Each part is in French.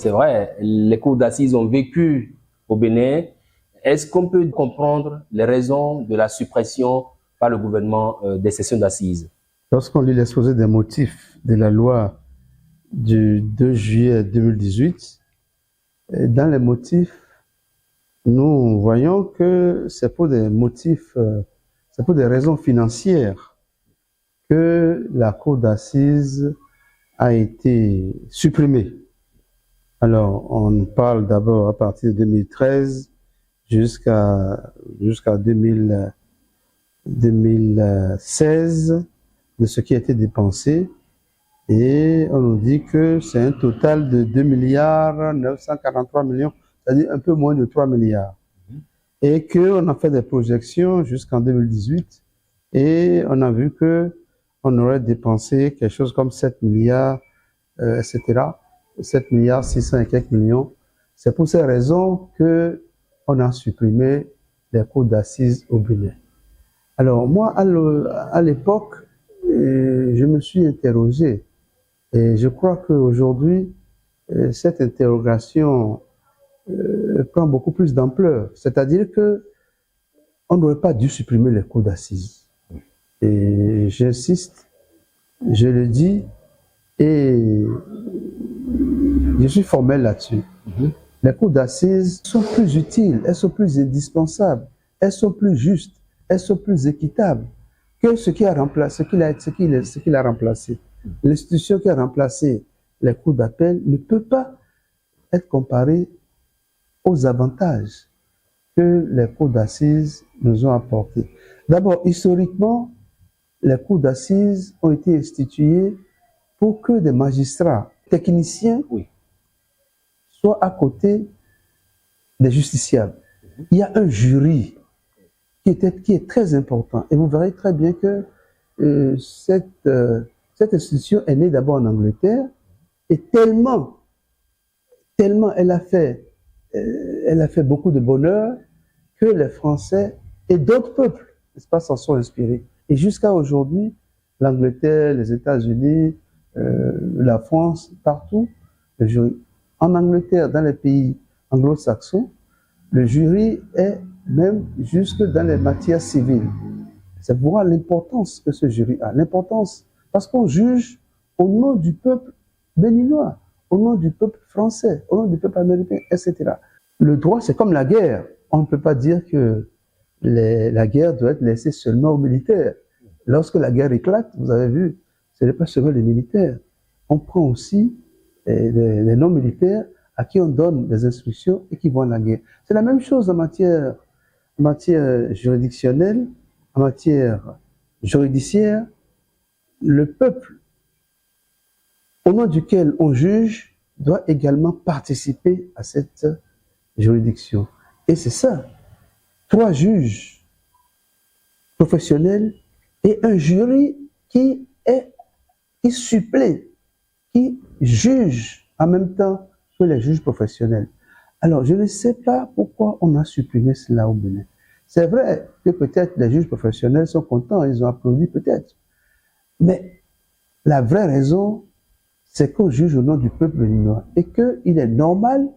C'est vrai, les cours d'assises ont vécu au Bénin. Est-ce qu'on peut comprendre les raisons de la suppression par le gouvernement des sessions d'assises? Lorsqu'on lit l'exposé des motifs de la loi du 2 juillet 2018, dans les motifs, nous voyons que c'est pour des motifs, c'est pour des raisons financières que la cour d'assises a été supprimée. Alors, on parle d'abord à partir de 2013 jusqu'à 2016 de ce qui a été dépensé. Et on nous dit que c'est un total de 2 milliards 943 millions, c'est-à-dire un peu moins de 3 milliards. Et qu'on a fait des projections jusqu'en 2018 et on a vu que on aurait dépensé quelque chose comme 7 milliards, etc. 7 milliards 600 et quelques millions. C'est pour ces raisons que on a supprimé les cours d'assises au Bénin. Alors moi, à l'époque, je me suis interrogé et je crois qu'aujourd'hui, cette interrogation prend beaucoup plus d'ampleur. C'est-à-dire que on n'aurait pas dû supprimer les cours d'assises. Et j'insiste, je le dis, et je suis formel là-dessus. Les cours d'assises sont plus utiles, elles sont plus indispensables, elles sont plus justes, elles sont plus équitables que ce qui a remplacé, ce qu'il a remplacé. L'institution qui a remplacé les cours d'appel ne peut pas être comparée aux avantages que les cours d'assises nous ont apportés. D'abord, historiquement, les cours d'assises ont été institués pour que des magistrats techniciens soient à côté des justiciables. Il y a un jury qui est très important. Et vous verrez très bien que cette institution est née d'abord en Angleterre et tellement elle a fait beaucoup de bonheur que les Français et d'autres peuples, n'est-ce pas, s'en sont inspirés. Et jusqu'à aujourd'hui, l'Angleterre, les États-Unis, la France, partout, le jury. En Angleterre, dans les pays anglo-saxons, le jury est même jusque dans les matières civiles. C'est pour voir l'importance que ce jury a. L'importance, parce qu'on juge au nom du peuple béninois, au nom du peuple français, au nom du peuple américain, etc. Le droit, c'est comme la guerre. On ne peut pas dire que la guerre doit être laissée seulement aux militaires. Lorsque la guerre éclate, vous avez vu, ce n'est pas seulement les militaires. On prend aussi les non-militaires à qui on donne des instructions et qui vont à la guerre. C'est la même chose en matière juridictionnelle, en matière juridiciaire. Le peuple au nom duquel on juge doit également participer à cette juridiction. Et c'est ça. 3 juges professionnels et un jury qui supplée, qui juge en même temps que les juges professionnels. Alors, je ne sais pas pourquoi on a supprimé cela au Bénin. C'est vrai que peut-être les juges professionnels sont contents, ils ont applaudi peut-être. Mais la vraie raison, c'est qu'on juge au nom du peuple béninois et qu'il est normal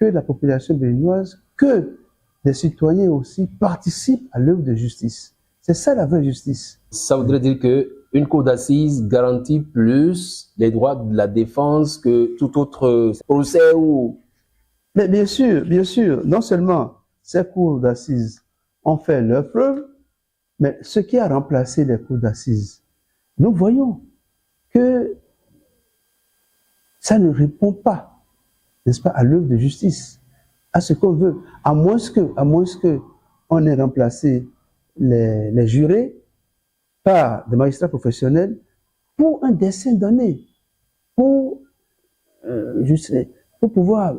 que la population béninoise, que des citoyens aussi participent à l'œuvre de justice. C'est ça la vraie justice. Ça voudrait dire qu'une cour d'assises garantit plus les droits de la défense que tout autre procès ou... Mais bien sûr, non seulement ces cours d'assises ont fait leur preuve, mais ce qui a remplacé les cours d'assises, nous voyons que ça ne répond pas, n'est-ce pas, à l'œuvre de justice, à ce qu'on veut, à moins que on ait remplacé les jurés par des magistrats professionnels pour un dessein donné, pour pouvoir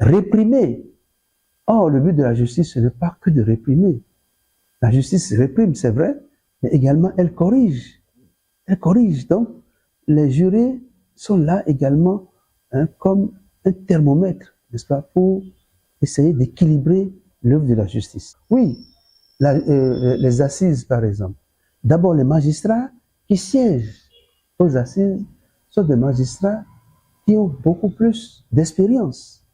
réprimer. Or, le but de la justice, ce n'est pas que de réprimer. La justice réprime, c'est vrai, mais également elle corrige. Elle corrige. Donc, les jurés sont là également comme un thermomètre, n'est-ce pas, pour essayer d'équilibrer l'œuvre de la justice. Oui, les assises, par exemple. D'abord, les magistrats qui siègent aux assises sont des magistrats qui ont beaucoup plus d'expérience.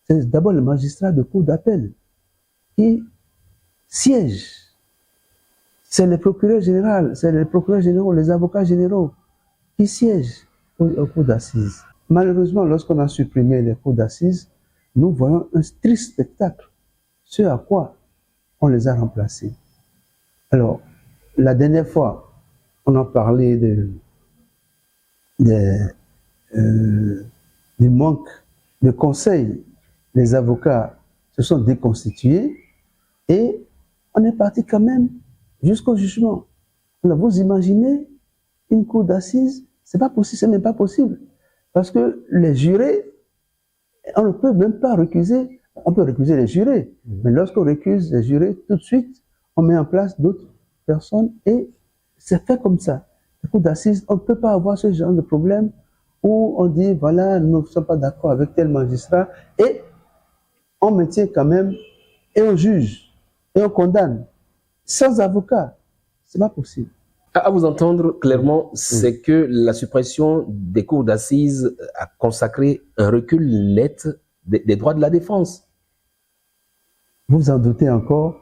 C'est d'abord le magistrat de cour d'appel qui siège. C'est le procureur général, c'est les procureurs généraux, les avocats généraux qui siègent aux cours d'assises. Malheureusement, lorsqu'on a supprimé les cours d'assises, nous voyons un triste spectacle. Ce à quoi on les a remplacés. Alors, la dernière fois, on a parlé du manque de conseils. Les avocats se sont déconstitués et on est parti quand même jusqu'au jugement. Alors, vous imaginez une cour d'assises, c'est pas possible, ce n'est pas possible. Parce que les jurés, on ne peut même pas récuser, on peut récuser les jurés, mais lorsqu'on récuse les jurés, tout de suite, on met en place d'autres personnes et c'est fait comme ça. Les cours d'assises, on ne peut pas avoir ce genre de problème où on dit, voilà, nous ne sommes pas d'accord avec tel magistrat et on maintient quand même et on juge et on condamne sans avocat. C'est pas possible. À vous entendre clairement, c'est que la suppression des cours d'assises a consacré un recul net des droits de la défense. Vous en doutez encore.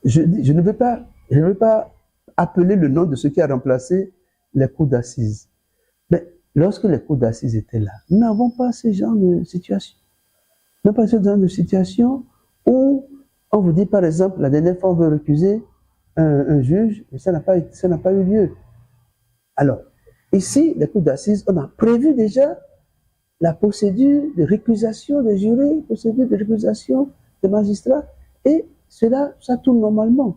Je ne veux pas appeler le nom de ce qui a remplacé les cours d'assises. Mais lorsque les cours d'assises étaient là, nous n'avons pas ce genre de situation. Nous n'avons pas ce genre de situation où on vous dit, par exemple, la dernière fois on veut récuser un juge, mais ça n'a pas eu lieu. Alors, ici, les cours d'assises, on a prévu déjà la procédure de récusation des jurés, procédure de récusation des magistrats, et cela, ça tourne normalement.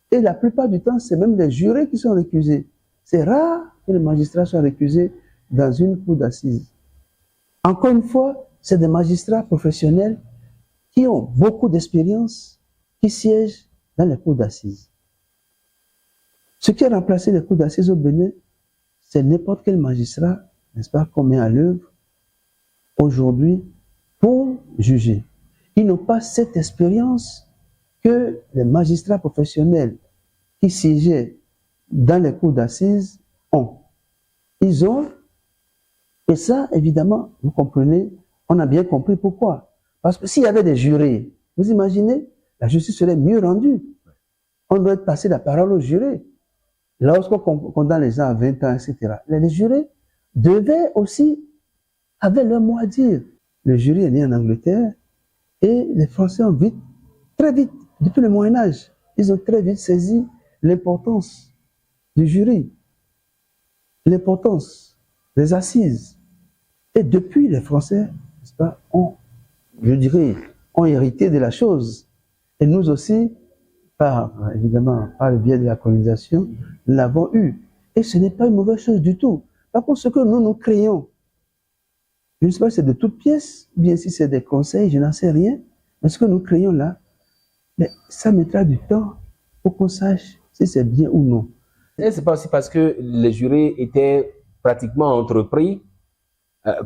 Et la plupart du temps, c'est même les jurés qui sont récusés. C'est rare que les magistrats soient récusés dans une cour d'assises. Encore une fois, c'est des magistrats professionnels qui ont beaucoup d'expérience, qui siègent dans les cours d'assises. Ce qui a remplacé les cours d'assises au Bénin, c'est n'importe quel magistrat, n'est-ce pas, qu'on met à l'œuvre aujourd'hui pour juger. Ils n'ont pas cette expérience que les magistrats professionnels qui siégeaient dans les cours d'assises ont. Ils ont, et ça, évidemment, vous comprenez, on a bien compris pourquoi. Parce que s'il y avait des jurés, vous imaginez, la justice serait mieux rendue. On doit passer la parole aux jurés. Lorsqu'on condamne les gens à 20 ans, etc., les jurés devaient aussi, avaient leur mot à dire. Le jury est né en Angleterre et les Français ont vite, très vite, depuis le Moyen-Âge, ils ont très vite saisi l'importance du jury, l'importance des assises. Et depuis, les Français, n'est-ce pas, ont hérité de la chose. Et nous aussi, évidemment, par le biais de la colonisation, nous l'avons eu. Et ce n'est pas une mauvaise chose du tout. Par contre, ce que nous créons, je ne sais pas si c'est de toutes pièces, bien si c'est des conseils, je n'en sais rien, mais ce que nous créons là, mais ça mettra du temps pour qu'on sache si c'est bien ou non. Et c'est pas aussi parce que les jurés étaient pratiquement entrepris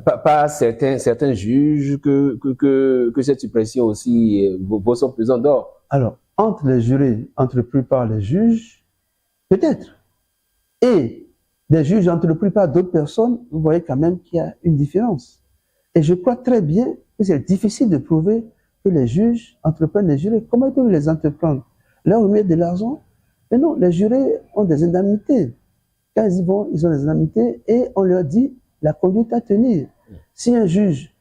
par certains juges que cette suppression aussi vaut son pesant d'or. Alors, entre les jurés entrepris par les juges, peut-être, et des juges entrepris par d'autres personnes, vous voyez quand même qu'il y a une différence. Et je crois très bien que c'est difficile de prouver que les juges entreprennent les jurés. Comment ils peuvent les entreprendre? Leur remettre de l'argent? Mais non, les jurés ont des indemnités. Quand ils y vont, ils ont des indemnités et on leur dit la conduite à tenir. Si un juge,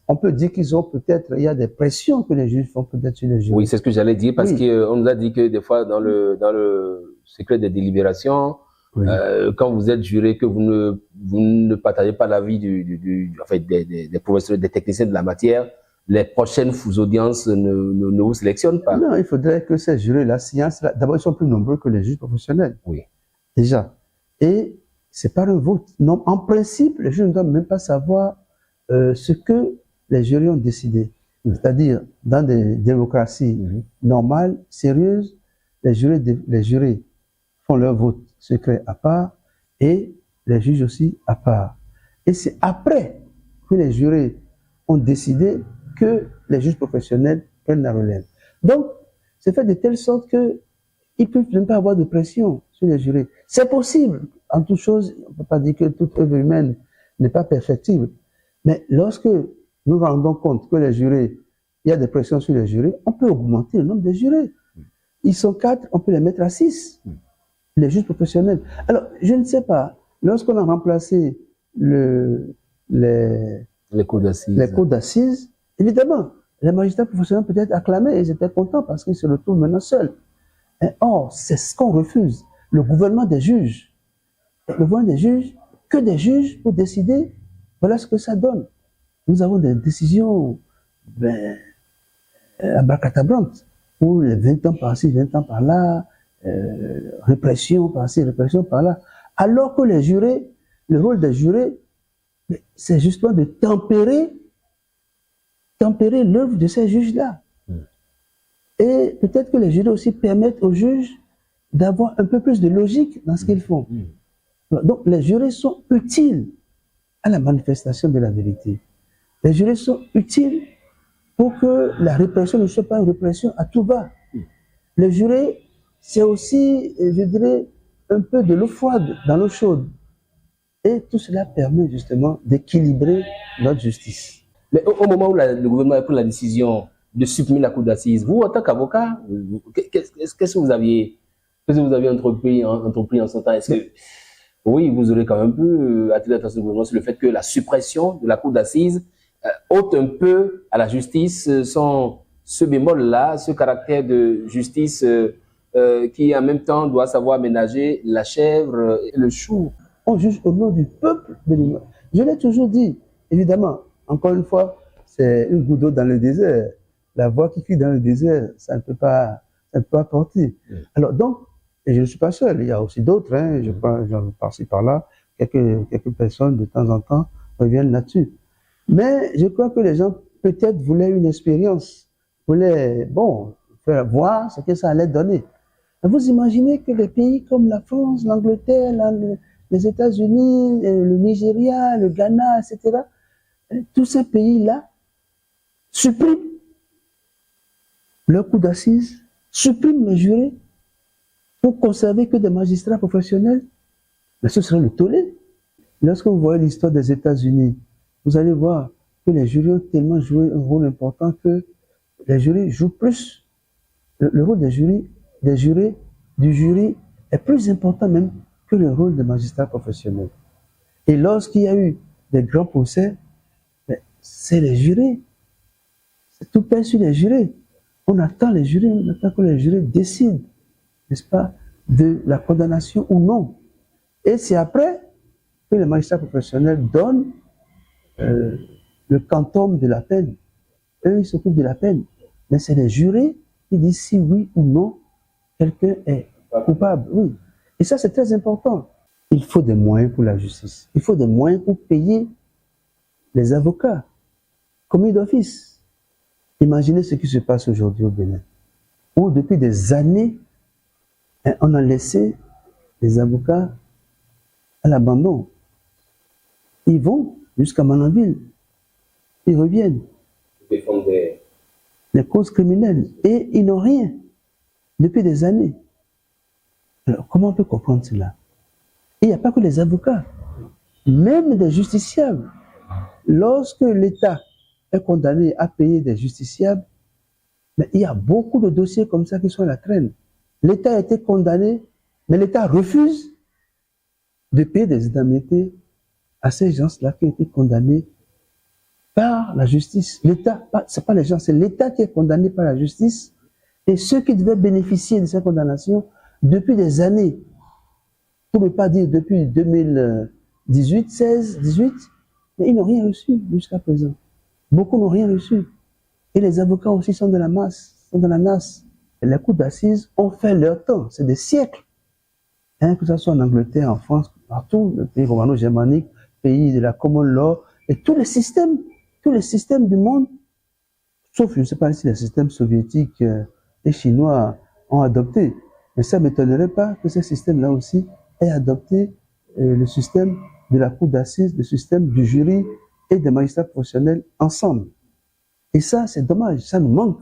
on peut dire qu'ils ont peut-être, il y a des pressions que les juges font peut-être sur les jurés. Oui, c'est ce que j'allais dire parce qu'on nous a dit que des fois dans le secret des délibérations, quand vous êtes juré, que vous ne partagez pas l'avis des professeurs, des techniciens de la matière, les prochaines audiences ne vous sélectionnent pas. Non, il faudrait que ces jurés, la science, d'abord, ils sont plus nombreux que les juges professionnels. Oui. Déjà. Et c'est par un vote. Non, en principe, les juges ne doivent même pas savoir ce que les jurés ont décidé. C'est-à-dire, dans des démocraties normales, sérieuses, les jurés font leur vote secret à part et les juges aussi à part. Et c'est après que les jurés ont décidé que les juges professionnels prennent la relève. Donc, c'est fait de telle sorte qu'ils ne peuvent même pas avoir de pression sur les jurés. C'est possible. En toute chose, on ne peut pas dire que toute œuvre humaine n'est pas perfectible. Mais lorsque nous rendons compte que les jurés, il y a des pressions sur les jurés, on peut augmenter le nombre de jurés. Ils sont 4, on peut les mettre à 6. Les juges professionnels. Alors, je ne sais pas, lorsqu'on a remplacé les cours d'assises, évidemment, les magistrats professionnels peut-être acclamaient, ils étaient contents parce qu'ils se retrouvent maintenant seuls. Or, c'est ce qu'on refuse. Le gouvernement des juges. Le gouvernement des juges, que des juges pour décider, voilà ce que ça donne. Nous avons des décisions abracadabrantes, pour les 20 ans par-ci, 20 ans par-là, répression par-ci, répression par-là. Alors que les jurés, le rôle des jurés, c'est justement de tempérer l'œuvre de ces juges-là. Et peut-être que les jurés aussi permettent aux juges d'avoir un peu plus de logique dans ce qu'ils font. Donc les jurés sont utiles à la manifestation de la vérité. Les jurés sont utiles pour que la répression ne soit pas une répression à tout va. Les jurés, c'est aussi, je dirais, un peu de l'eau froide dans l'eau chaude. Et tout cela permet justement d'équilibrer notre justice. Mais au moment où le gouvernement a pris la décision de supprimer la cour d'assises, vous, en tant qu'avocat, qu'est-ce que vous aviez entrepris en ce temps? Est-ce que, oui, vous aurez quand même un peu attiré l'attention du gouvernement sur le fait que la suppression de la cour d'assises ôte un peu à la justice ce bémol-là, ce caractère de justice qui en même temps doit savoir ménager la chèvre et le chou. On juge au nom du peuple de l'Union. Je l'ai toujours dit, évidemment, encore une fois, c'est une goutte d'eau dans le désert. La voix qui crie dans le désert, ça ne peut pas porter. Alors donc, et je ne suis pas seul, il y a aussi d'autres, hein, je crois, par-ci par-là, quelques personnes de temps en temps reviennent là-dessus. Mais je crois que les gens peut-être voulaient une expérience, voulaient, faire voir ce que ça allait donner. Vous imaginez que les pays comme la France, l'Angleterre, les États-Unis, le Nigeria, le Ghana, etc., tous ces pays-là suppriment leur cour d'assises, suppriment les jurés pour conserver que des magistrats professionnels. Mais ce serait le tollé. Lorsque vous voyez l'histoire des États-Unis, vous allez voir que les jurés ont tellement joué un rôle important que les jurés jouent plus. Le rôle du jury est plus important même que le rôle des magistrats professionnels. Et lorsqu'il y a eu des grands procès, c'est les jurés. C'est tout pèse sur les jurés. On attend que les jurés décident, n'est-ce pas, de la condamnation ou non. Et c'est après que les magistrats professionnels donnent le quantum de la peine. Eux, ils s'occupent de la peine. Mais c'est les jurés qui disent si oui ou non quelqu'un est coupable. Oui. Et ça, c'est très important. Il faut des moyens pour la justice. Il faut des moyens pour payer les avocats, commis d'office. Imaginez ce qui se passe aujourd'hui au Bénin, où depuis des années, on a laissé les avocats à l'abandon. Ils vont jusqu'à Mananville, ils reviennent. Défendre les causes criminelles, et ils n'ont rien depuis des années. Alors, comment on peut comprendre cela? Il n'y a pas que les avocats, même des justiciables. Lorsque l'État est condamné à payer des justiciables, mais il y a beaucoup de dossiers comme ça qui sont à la traîne. L'État a été condamné, mais l'État refuse de payer des indemnités à ces gens-là qui ont été condamnés par la justice. L'État, c'est pas les gens, c'est l'État qui est condamné par la justice, et ceux qui devaient bénéficier de cette condamnation depuis des années, pour ne pas dire depuis 2018, 16, 18, mais ils n'ont rien reçu jusqu'à présent. Beaucoup n'ont rien reçu. Et les avocats aussi sont de la masse, sont de la nasse. Et les cours d'assises ont fait leur temps, c'est des siècles. Que ce soit en Angleterre, en France, partout, le pays romano-germanique, pays de la common law, et tous les systèmes du monde, sauf, je ne sais pas si les systèmes soviétiques et chinois ont adopté, mais ça ne m'étonnerait pas que ces systèmes-là aussi aient adopté le système de la cour d'assises, le système du jury et des magistrats professionnels ensemble. Et ça, c'est dommage, ça nous manque.